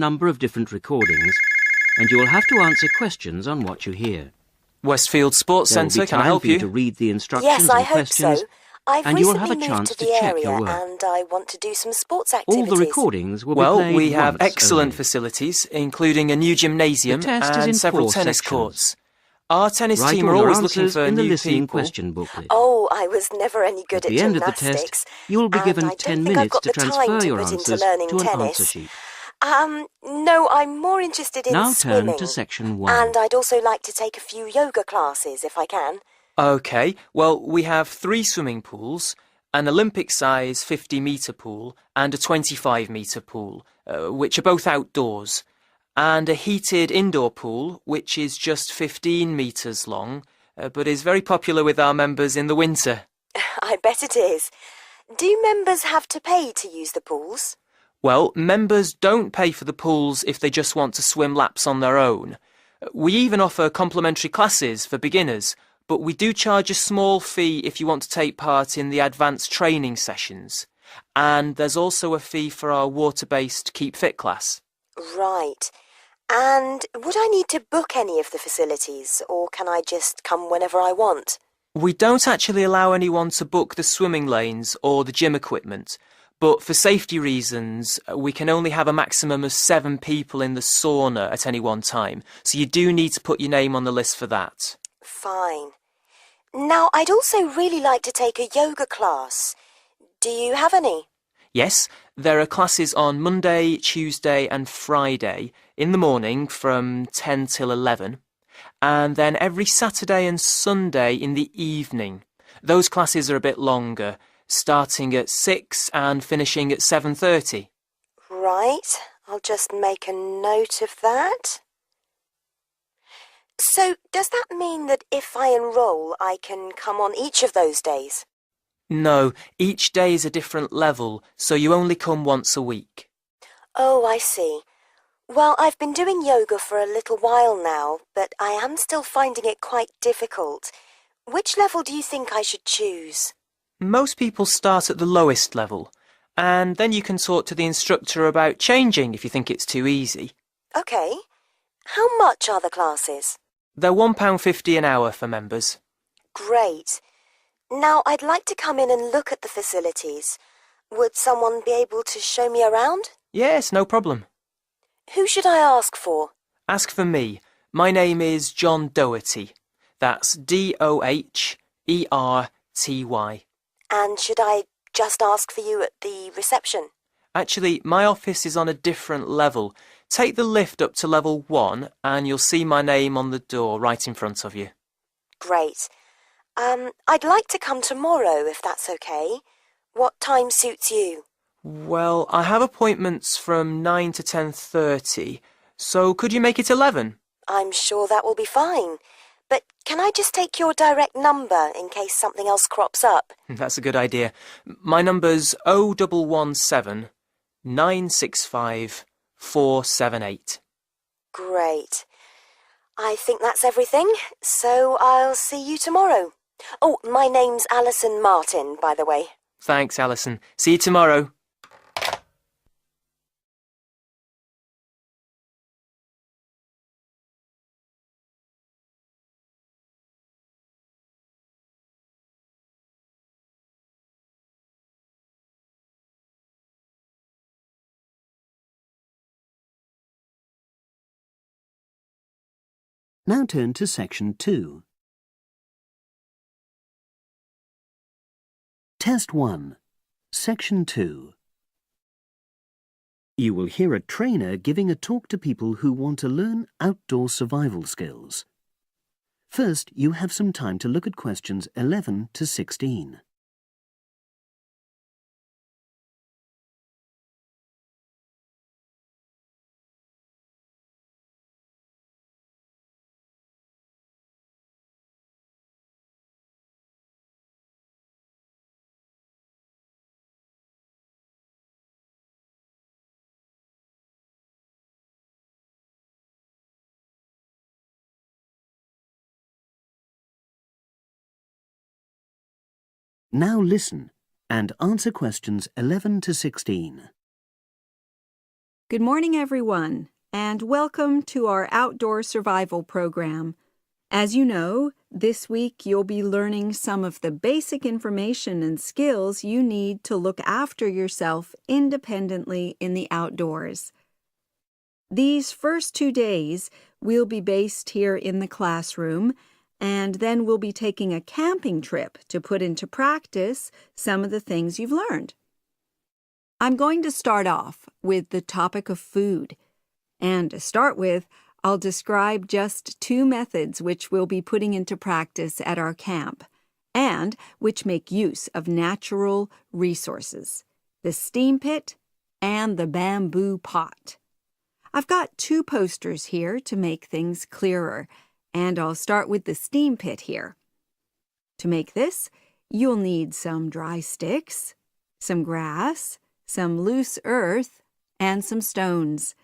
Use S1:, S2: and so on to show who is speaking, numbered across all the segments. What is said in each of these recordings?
S1: number of different recordings, and you will have to answer questions on what you hear.
S2: Westfield Sports
S1: There will
S2: Centre,
S1: be
S2: can I
S1: time
S2: help
S1: for you
S2: you?
S1: to read the instructions
S3: Yes, I
S1: and
S3: hope
S1: questions,
S3: so. I've
S1: and you will have
S3: recently
S1: a
S3: moved
S1: chance
S3: to
S1: to
S3: the
S1: check
S3: area
S1: your work.
S3: and I want to do some sports activities.
S1: All the recordings will be
S2: Well,
S1: played
S2: we have
S1: once
S2: excellent
S1: only.
S2: facilities, including a new gymnasium
S1: The test is
S2: and
S1: in
S2: several
S1: 4
S2: tennis
S1: sections.
S2: courts. Our tennis
S1: Write
S2: team
S1: all
S2: are
S1: your
S2: always looking
S1: answers
S2: for
S1: in the
S2: new
S1: listening
S2: people.
S1: question booklet.
S3: Oh, I was never any good
S1: At
S3: at
S1: the end of the
S3: gymnastics.
S1: test, you will be given
S3: and I
S1: 10
S3: don't think I've
S1: minutes
S3: got
S1: to
S3: the time
S1: transfer
S3: to
S1: your
S3: put into
S1: answers
S3: learning
S1: to an
S3: tennis.
S1: answer sheet.
S3: No, I'm more interested in
S1: Now
S3: swimming.
S1: turn to section 1.
S3: And I'd also like to take a few yoga classes if I can.
S2: OK, well, we have 3 swimming pools, an Olympic-size 50-metre pool and a 25-metre pool, which are both outdoors, and a heated indoor pool, which is just 15 metres long, but is very popular with our members in the winter.
S3: I bet it is. Do members have to pay to use the pools?
S2: Well, members don't pay for the pools if they just want to swim laps on their own. We even offer complimentary classes for beginners, but we do charge a small fee if you want to take part in the advanced training sessions. And there's also a fee for our water-based Keep Fit class.
S3: Right. And would I need to book any of the facilities, or can I just come whenever I want?
S2: We don't actually allow anyone to book the swimming lanes or the gym equipment, but for safety reasons, we can only have a maximum of 7 people in the sauna at any one time, so you do need to put your name on the list for that.
S3: Fine. Now, I'd also really like to take a yoga class. Do you have any?
S2: Yes, there are classes on Monday, Tuesday and Friday in the morning from 10 till 11, and then every Saturday and Sunday in the evening. Those classes are a bit longer, starting at 6 and finishing at 7:30.
S3: Right, I'll just make a note of that. So, does that mean that if I enroll, I can come on each of those days?
S2: No, each day is a different level, so you only come once a week.
S3: Oh, I see. Well, I've been doing yoga for a little while now, but I am still finding it quite difficult. Which level do you think I should choose?
S2: Most people start at the lowest level, and then you can talk to the instructor about changing if you think it's too easy.
S3: OK. How much are the classes?
S2: They're £1.50 an hour for members.
S3: Great. Now, I'd like to come in and look at the facilities. Would someone be able to show me around?
S2: Yes, no problem.
S3: Who should I ask for?
S2: Ask for me. My name is John Doherty. That's Doherty.
S3: And should I just ask for you at the reception?
S2: Actually, my office is on a different level. Take the lift up to level 1 and you'll see my name on the door right in front of you.
S3: Great. I'd like to come tomorrow, if that's okay. What time suits you?
S2: Well, I have appointments from 9 to 10:30, so could you make it 11?
S3: I'm sure that will be fine. But can I just take your direct number in case something else crops up?
S2: That's a good idea. My number's 0117 965 478.
S3: Great. I think that's everything, so I'll see you tomorrow. Oh, my name's Alison Martin, by the way.
S2: Thanks, Alison. See you tomorrow.
S1: Now turn to section 2. Test 1. Section 2. You will hear a trainer giving a talk to people who want to learn outdoor survival skills. First, you have some time to look at questions 11 to 16. Now listen and answer questions 11 to 16.
S4: Good morning, everyone, and welcome to our outdoor survival program. As you know, this week you'll be learning some of the basic information and skills you need to look after yourself independently in the outdoors. These first 2 days will be based here in the classroom, and then we'll be taking a camping trip to put into practice some of the things you've learned. I'm going to start off with the topic of food. And to start with, I'll describe just 2 methods which we'll be putting into practice at our camp, and which make use of natural resources, the steam pit and the bamboo pot. I've got 2 posters here to make things clearer, and I'll start with the steam pit here. To make this, you'll need some dry sticks, some grass, some loose earth, and some stones.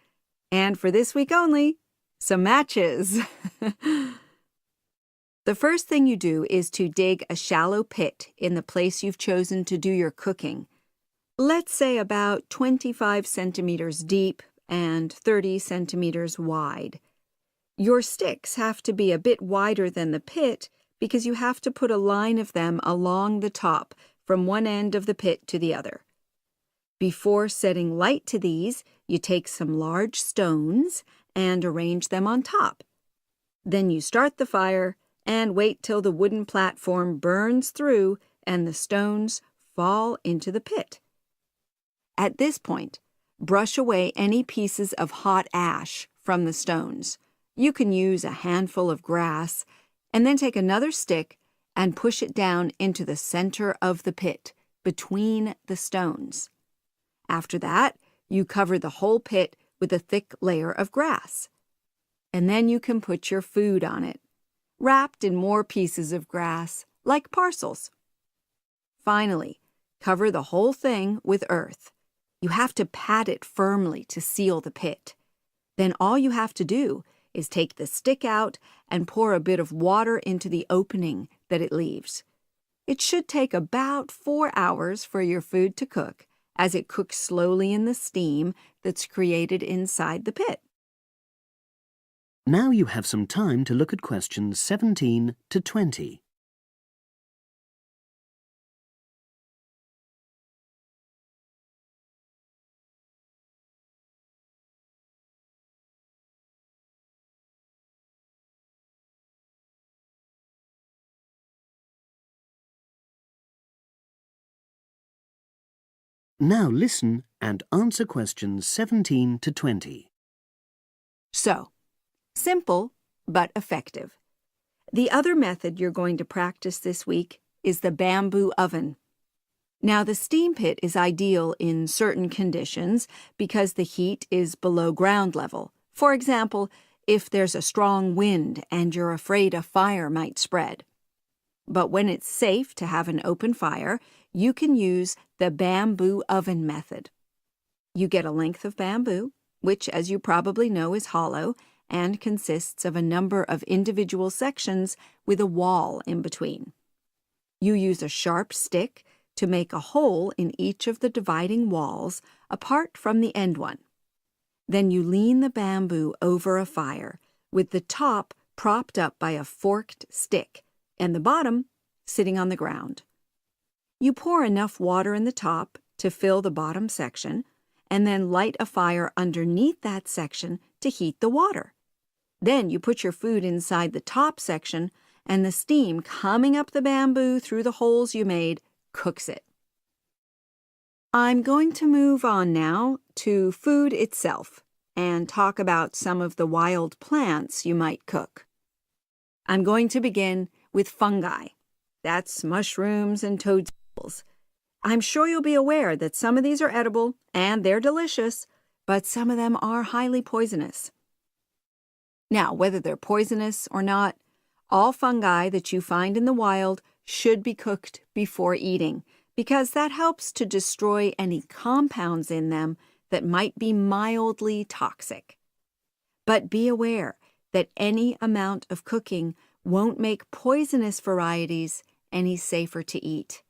S4: And for this week only, some matches. The first thing you do is to dig a shallow pit in the place you've chosen to do your cooking. Let's say about 25 centimeters deep and 30 centimeters wide. Your sticks have to be a bit wider than the pit because you have to put a line of them along the top from one end of the pit to the other. Before setting light to these, you take some large stones and arrange them on top. Then you start the fire and wait till the wooden platform burns through and the stones fall into the pit. At this point, brush away any pieces of hot ash from the stones. You can use a handful of grass and then take another stick and push it down into the center of the pit, between the stones. After that, you cover the whole pit with a thick layer of grass. And then you can put your food on it, wrapped in more pieces of grass, like parcels. Finally, cover the whole thing with earth. You have to pat it firmly to seal the pit. Then all you have to do is take the stick out and pour a bit of water into the opening that it leaves. It should take about 4 hours for your food to cook, as it cooks slowly in the steam that's created inside the pit.
S1: Now you have some time to look at questions 17 to 20. Now listen and answer questions 17 to 20.
S4: So, simple but effective. The other method you're going to practice this week is the bamboo oven. Now, the steam pit is ideal in certain conditions because the heat is below ground level. For example, if there's a strong wind and you're afraid a fire might spread. But when it's safe to have an open fire, you can use the bamboo oven method. You get a length of bamboo, which, as you probably know, is hollow and consists of a number of individual sections with a wall in between. You use a sharp stick to make a hole in each of the dividing walls apart from the end one. Then you lean the bamboo over a fire, with the top propped up by a forked stick and the bottom sitting on the ground. You pour enough water in the top to fill the bottom section, and then light a fire underneath that section to heat the water. Then you put your food inside the top section, and the steam coming up the bamboo through the holes you made cooks it. I'm going to move on now to food itself and talk about some of the wild plants you might cook. I'm going to begin with fungi. That's mushrooms and toadstools. I'm sure you'll be aware that some of these are edible and they're delicious, but some of them are highly poisonous. Now, whether they're poisonous or not, all fungi that you find in the wild should be cooked before eating, because that helps to destroy any compounds in them that might be mildly toxic. But be aware that any amount of cooking won't make poisonous varieties any safer to eat.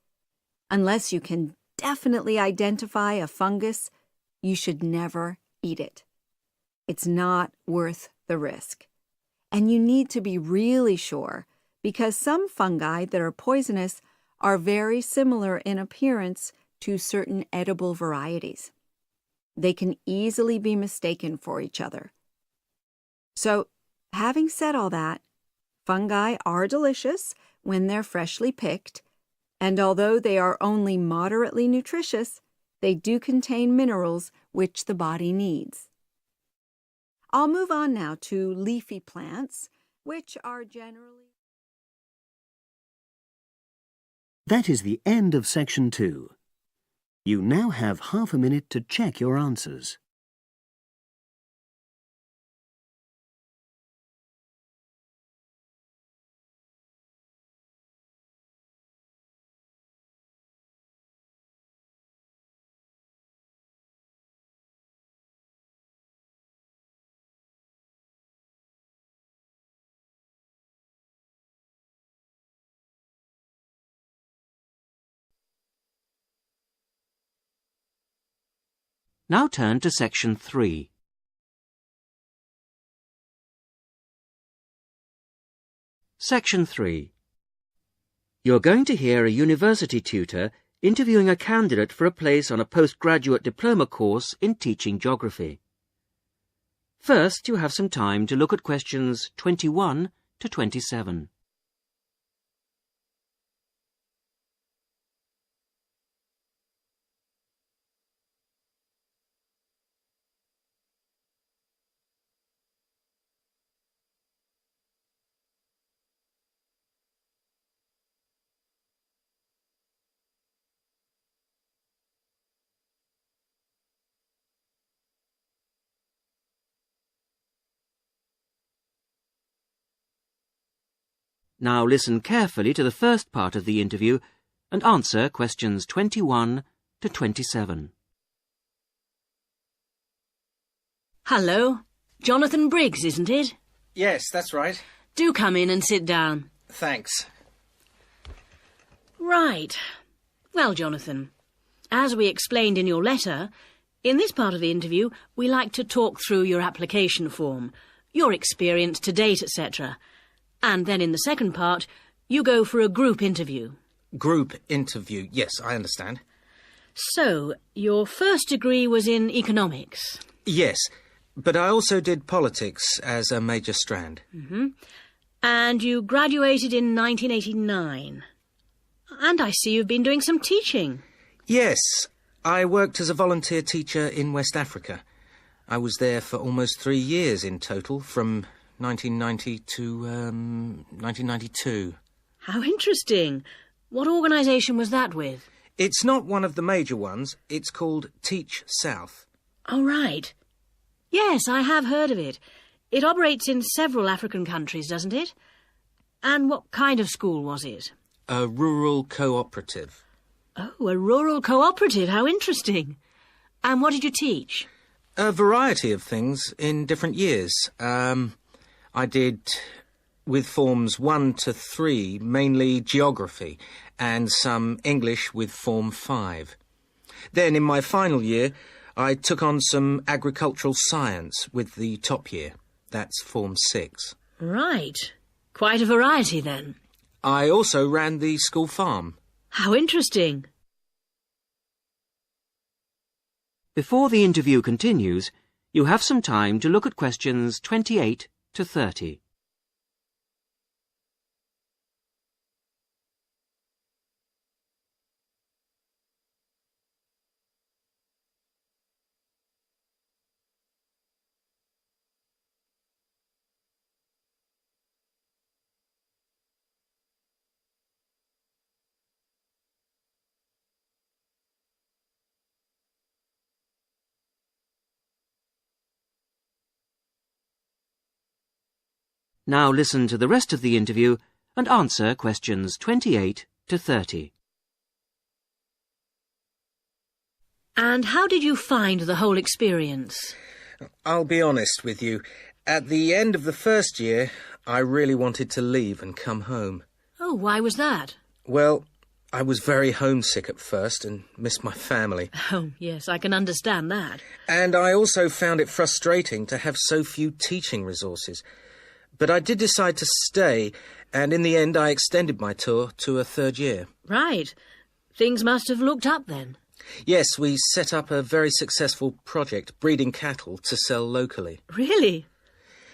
S4: Unless you can definitely identify a fungus, you should never eat it. It's not worth the risk. And you need to be really sure because some fungi that are poisonous are very similar in appearance to certain edible varieties. They can easily be mistaken for each other. So, having said all that, fungi are delicious when they're freshly picked, and although they are only moderately nutritious, they do contain minerals which the body needs. I'll move on now to leafy plants, which are generally...
S1: That is the end of section 2. You now have half a minute to check your answers.
S5: Now turn to section 3. Section 3. You're going to hear a university tutor interviewing a candidate for a place on a postgraduate diploma course in teaching geography. First, you have some time to look at questions 21 to 27. Now listen carefully to the first part of the interview and answer questions 21 to 27.
S6: Hello. Jonathan Briggs, isn't it?
S7: Yes, that's right.
S6: Do come in and sit down.
S7: Thanks.
S6: Right. Well, Jonathan, as we explained in your letter, in this part of the interview, we like to talk through your application form, your experience to date, etc. And then in the second part, you go for a group interview.
S7: Group interview. Yes, I understand.
S6: So, your first degree was in economics?
S7: Yes, but I also did politics as a major strand.
S6: And you graduated in 1989. And I see you've been doing some teaching.
S7: Yes, I worked as a volunteer teacher in West Africa. I was there for almost 3 years in total, from 1990 to 1992.
S6: How interesting. What organisation was that with?
S7: It's not one of the major ones. It's called Teach South.
S6: Oh, right. Yes, I have heard of it. It operates in several African countries, doesn't it? And what kind of school was it?
S7: A rural cooperative.
S6: Oh, a rural cooperative. How interesting. And what did you teach?
S7: A variety of things in different years. I did, with forms 1 to 3, mainly geography, and some English with form 5. Then, in my final year, I took on some agricultural science with the top year. That's form 6.
S6: Right. Quite a variety, then.
S7: I also ran the school farm.
S6: How interesting.
S5: Before the interview continues, you have some time to look at questions 28 to 30. Now listen to the rest of the interview and answer questions 28 to 30.
S6: And how did you find the whole experience?
S7: I'll be honest with you. At the end of the first year, I really wanted to leave and come home.
S6: Oh, why was that?
S7: Well, I was very homesick at first and missed my family.
S6: Oh, yes, I can understand that.
S7: And I also found it frustrating to have so few teaching resources. But I did decide to stay, and in the end I extended my tour to a third year.
S6: Right. Things must have looked up then.
S7: Yes, we set up a very successful project, breeding cattle to sell locally.
S6: Really?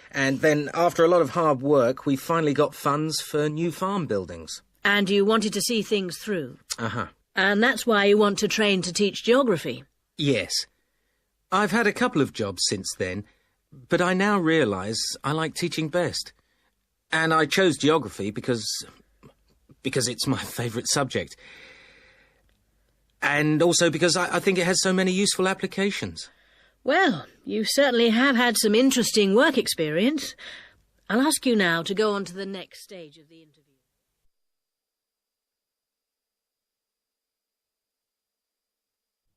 S7: And then, after a lot of hard work, we finally got funds for new farm buildings.
S6: And you wanted to see things through.
S7: Uh-huh.
S6: And that's why you want to train to teach geography.
S7: Yes. I've had a couple of jobs since then, but I now realise I like teaching best. And I chose geography because it's my favourite subject. And also because I think it has so many useful applications.
S6: Well, you certainly have had some interesting work experience. I'll ask you now to go on to the next stage of the interview.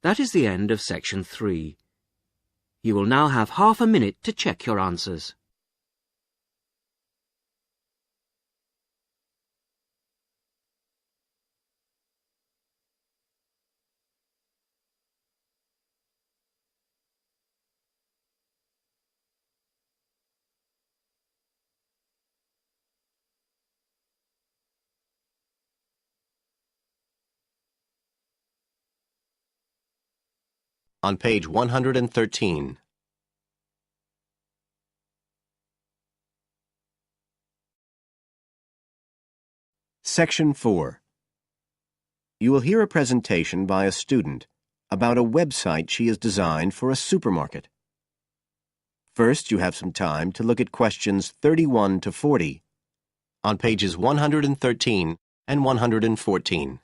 S5: That is the end of section 3. You will now have half a minute to check your answers.
S8: On page 113. Section 4. You will hear a presentation by a student about a website she has designed for a supermarket. First, you have some time to look at questions 31 to 40 on pages 113 and 114.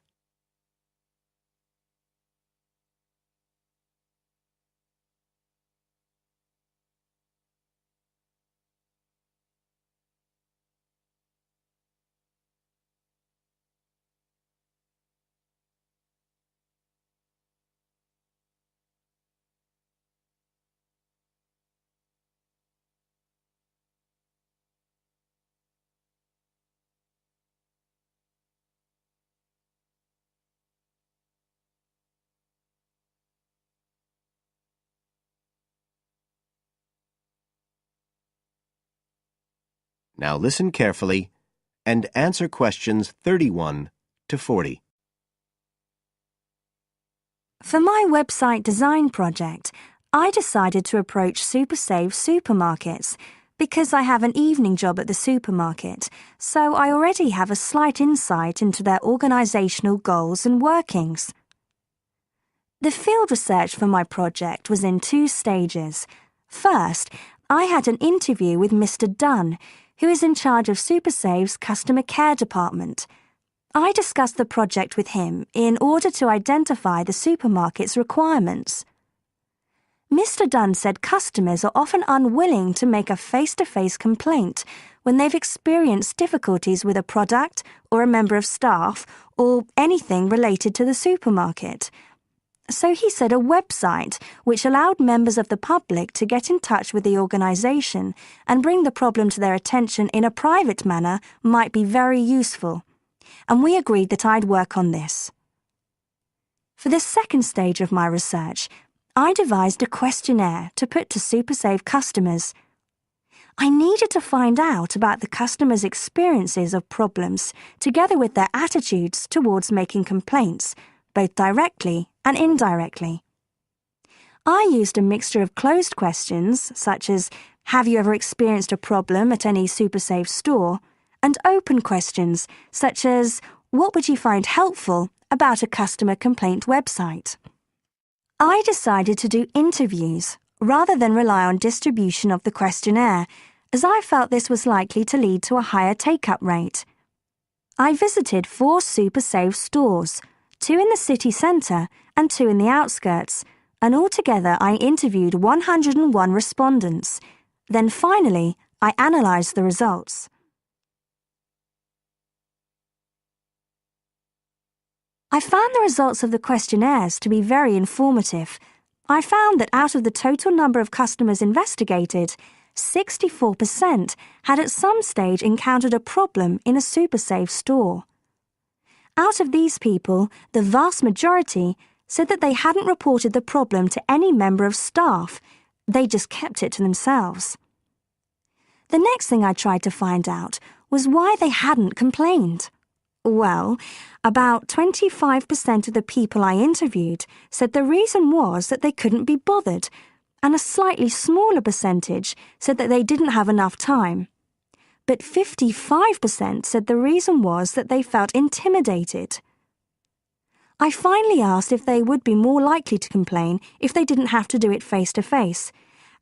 S8: Now listen carefully and answer questions 31 to 40.
S9: For my website design project, I decided to approach SuperSave supermarkets because I have an evening job at the supermarket, so I already have a slight insight into their organisational goals and workings. The field research for my project was in 2 stages. First, I had an interview with Mr. Dunn, who is in charge of SuperSave's customer care department. I discussed the project with him in order to identify the supermarket's requirements. Mr. Dunn said customers are often unwilling to make a face-to-face complaint when they've experienced difficulties with a product or a member of staff or anything related to the supermarket. So he said a website which allowed members of the public to get in touch with the organisation and bring the problem to their attention in a private manner might be very useful, and we agreed that I'd work on this. For the second stage of my research, I devised a questionnaire to put to SuperSave customers. I needed to find out about the customers' experiences of problems together with their attitudes towards making complaints, both directly and indirectly. I used a mixture of closed questions, such as, have you ever experienced a problem at any SuperSave store, and open questions, such as, what would you find helpful about a customer complaint website? I decided to do interviews rather than rely on distribution of the questionnaire, as I felt this was likely to lead to a higher take-up rate. I visited 4 SuperSave stores, 2 in the city centre and 2 in the outskirts, and altogether I interviewed 101 respondents. Then finally, I analysed the results. I found the results of the questionnaires to be very informative. I found that out of the total number of customers investigated, 64% had at some stage encountered a problem in a SuperSave store. Out of these people, the vast majority said that they hadn't reported the problem to any member of staff. They just kept it to themselves. The next thing I tried to find out was why they hadn't complained. Well, about 25% of the people I interviewed said the reason was that they couldn't be bothered, and a slightly smaller percentage said that they didn't have enough time. But 55% said the reason was that they felt intimidated. I finally asked if they would be more likely to complain if they didn't have to do it face to face,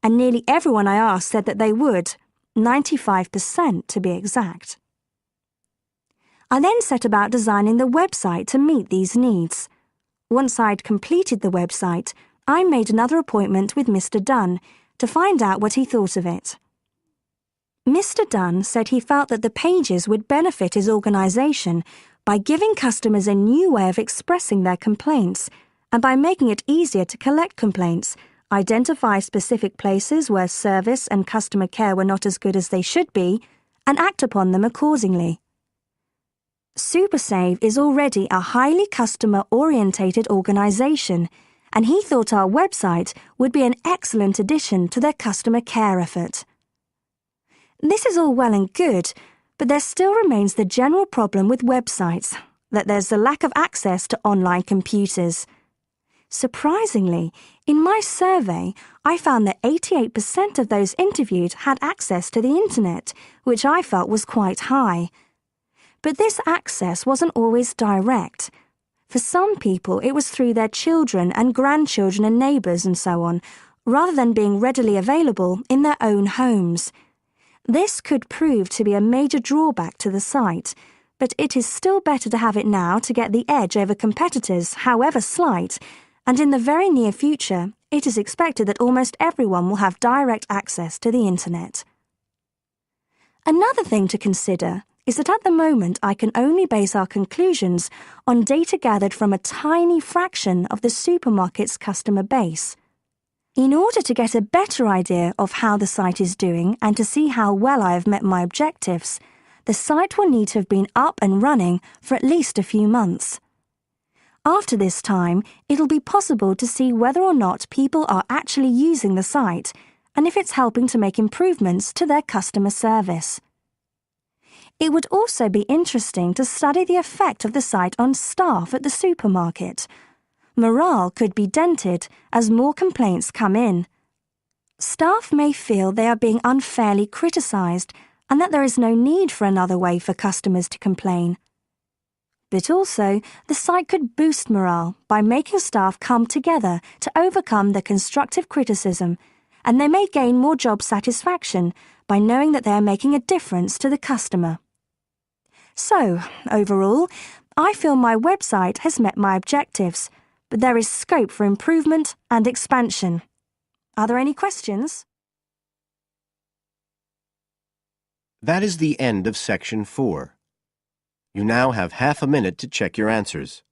S9: and nearly everyone I asked said that they would, 95% to be exact. I then set about designing the website to meet these needs. Once I'd completed the website, I made another appointment with Mr. Dunn to find out what he thought of it. Mr. Dunn said he felt that the pages would benefit his organisation by giving customers a new way of expressing their complaints and by making it easier to collect complaints, identify specific places where service and customer care were not as good as they should be, and act upon them accordingly. SuperSave is already a highly customer-orientated organisation, and he thought our website would be an excellent addition to their customer care effort. This is all well and good, but there still remains the general problem with websites, that there's the lack of access to online computers. Surprisingly, in my survey, I found that 88% of those interviewed had access to the internet, which I felt was quite high. But this access wasn't always direct. For some people, it was through their children and grandchildren and neighbours and so on, rather than being readily available in their own homes. This could prove to be a major drawback to the site, but it is still better to have it now to get the edge over competitors, however slight, and in the very near future, it is expected that almost everyone will have direct access to the internet. Another thing to consider is that at the moment I can only base our conclusions on data gathered from a tiny fraction of the supermarket's customer base. In order to get a better idea of how the site is doing and to see how well I have met my objectives, the site will need to have been up and running for at least a few months. After this time, it'll be possible to see whether or not people are actually using the site and if it's helping to make improvements to their customer service. It would also be interesting to study the effect of the site on staff at the supermarket. Morale could be dented as more complaints come in. Staff may feel they are being unfairly criticised and that there is no need for another way for customers to complain. But also, the site could boost morale by making staff come together to overcome the constructive criticism, and they may gain more job satisfaction by knowing that they are making a difference to the customer. So, overall, I feel my website has met my objectives, but there is scope for improvement and expansion. Are there any questions?
S8: That is the end of Section 4. You now have half a minute to check your answers.